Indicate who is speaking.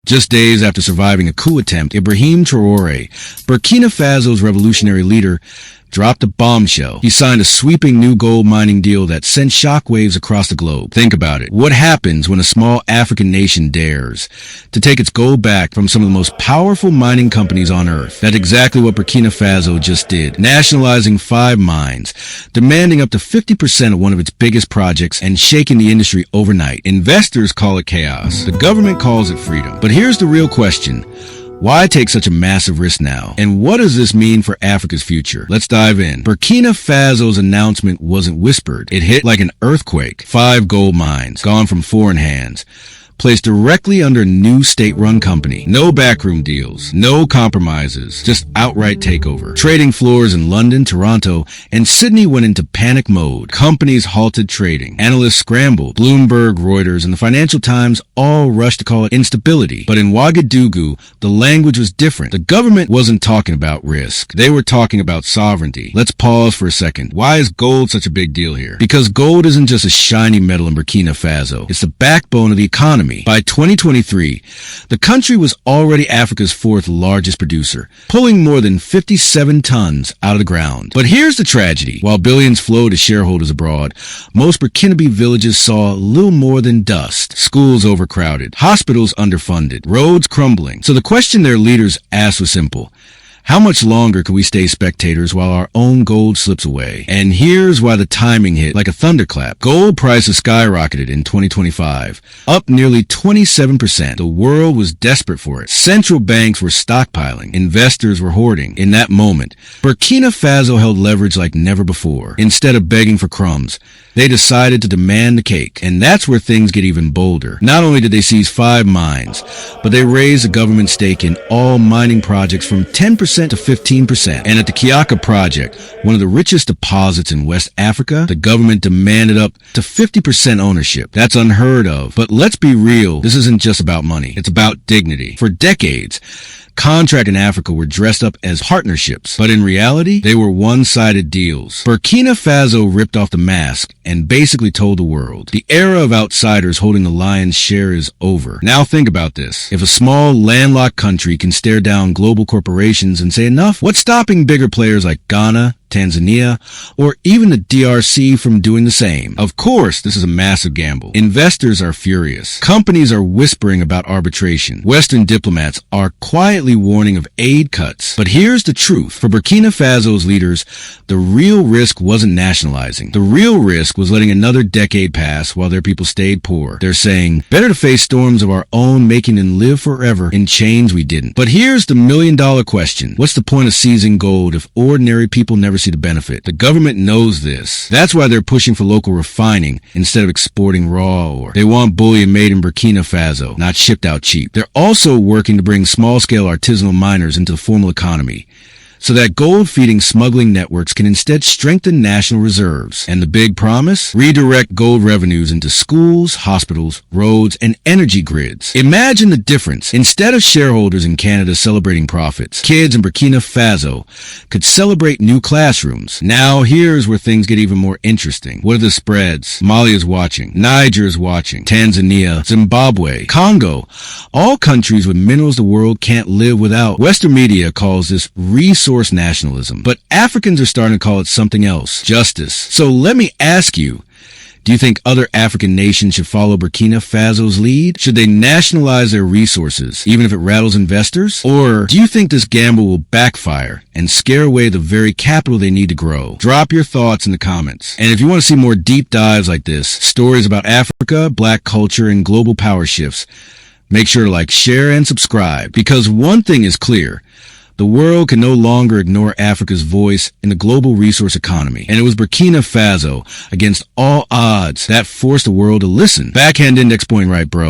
Speaker 1: Just days after surviving a coup attempt, Ibrahim Traoré, Burkina Faso's revolutionary leader, dropped a bombshell. He signed a sweeping new gold mining deal that sent shockwaves across the globe. Think about it. What happens when a small African nation dares to take its gold back from some of the most powerful mining companies on earth? That's exactly what Burkina Faso just did, nationalizing 5 mines, demanding up to 50% of one of its biggest projects, and shaking the industry overnight. Investors call it chaos. The government calls it freedom. But here's the real question. Why take such a massive risk now? And what does this mean for Africa's future? Let's dive in. Burkina Faso's announcement wasn't whispered. It hit like an earthquake. 5 gold mines, gone from foreign hands, placed directly under a new state-run company. No backroom deals, no compromises, just outright takeover. Trading floors in London, Toronto, and Sydney went into panic mode. Companies halted trading. Analysts scrambled. Bloomberg, Reuters, and the Financial Times all rushed to call it instability. But in Ouagadougou, the language was different. The government wasn't talking about risk. They were talking about sovereignty. Let's pause for a second. Why is gold such a big deal here? Because gold isn't just a shiny metal in Burkina Faso. It's the backbone of the economy. By 2023, the country was already Africa's 4th largest producer, pulling more than 57 tons out of the ground. But here's the tragedy. While billions flowed to shareholders abroad, most Burkinabe villages saw little more than dust. Schools overcrowded, hospitals underfunded, roads crumbling. So the question their leaders asked was simple. How much longer can we stay spectators while our own gold slips away? And here's why the timing hit like a thunderclap. Gold prices skyrocketed in 2025, up nearly 27%. The world was desperate for it. Central banks were stockpiling. Investors were hoarding. In that moment, Burkina Faso held leverage like never before. Instead of begging for crumbs, they decided to demand the cake. And that's where things get even bolder. Not only did they seize 5 mines, but they raised the government stake in all mining projects from 10% to 15%. And at the Kiaka project, one of the richest deposits in West Africa, the government demanded up to 50% ownership. That's unheard of. But let's be real, this isn't just about money. It's about dignity. For decades, contracts in Africa were dressed up as partnerships, but in reality, they were one-sided deals. Burkina Faso ripped off the mask and basically told the world, the era of outsiders holding the lion's share is over. Now think about this. If a small, landlocked country can stare down global corporations and say enough, what's stopping bigger players like Ghana, Tanzania, or even the DRC from doing the same? Of course, this is a massive gamble. Investors are furious. Companies are whispering about arbitration. Western diplomats are quietly warning of aid cuts. But here's the truth. For Burkina Faso's leaders, the real risk wasn't nationalizing. The real risk was letting another decade pass while their people stayed poor. They're saying, better to face storms of our own making than live forever in chains we didn't. But here's the million-dollar question. What's the point of seizing gold if ordinary people never see the benefit? The government knows this. That's why they're pushing for local refining instead of exporting raw ore. They want bullion made in Burkina Faso, not shipped out cheap. They're also working to bring small-scale artisanal miners into the formal economy, so that gold-feeding smuggling networks can instead strengthen national reserves. And the big promise? Redirect gold revenues into schools, hospitals, roads, and energy grids. Imagine the difference. Instead of shareholders in Canada celebrating profits, kids in Burkina Faso could celebrate new classrooms. Now here's where things get even more interesting. What are the spreads? Mali is watching. Niger is watching. Tanzania, Zimbabwe, Congo. All countries with minerals the world can't live without. Western media calls this resource nationalism, but Africans are starting to call it something else, justice. So let me ask you, do you think other African nations should follow Burkina Faso's lead? Should they nationalize their resources, even if it rattles investors? Or do you think this gamble will backfire and scare away the very capital they need to grow? Drop your thoughts in the comments. And if you want to see more deep dives like this, stories about Africa, black culture, and global power shifts, make sure to like, share, and subscribe. Because one thing is clear. The world can no longer ignore Africa's voice in the global resource economy. And it was Burkina Faso, against all odds, that forced the world to listen. Backhand index point right, bro.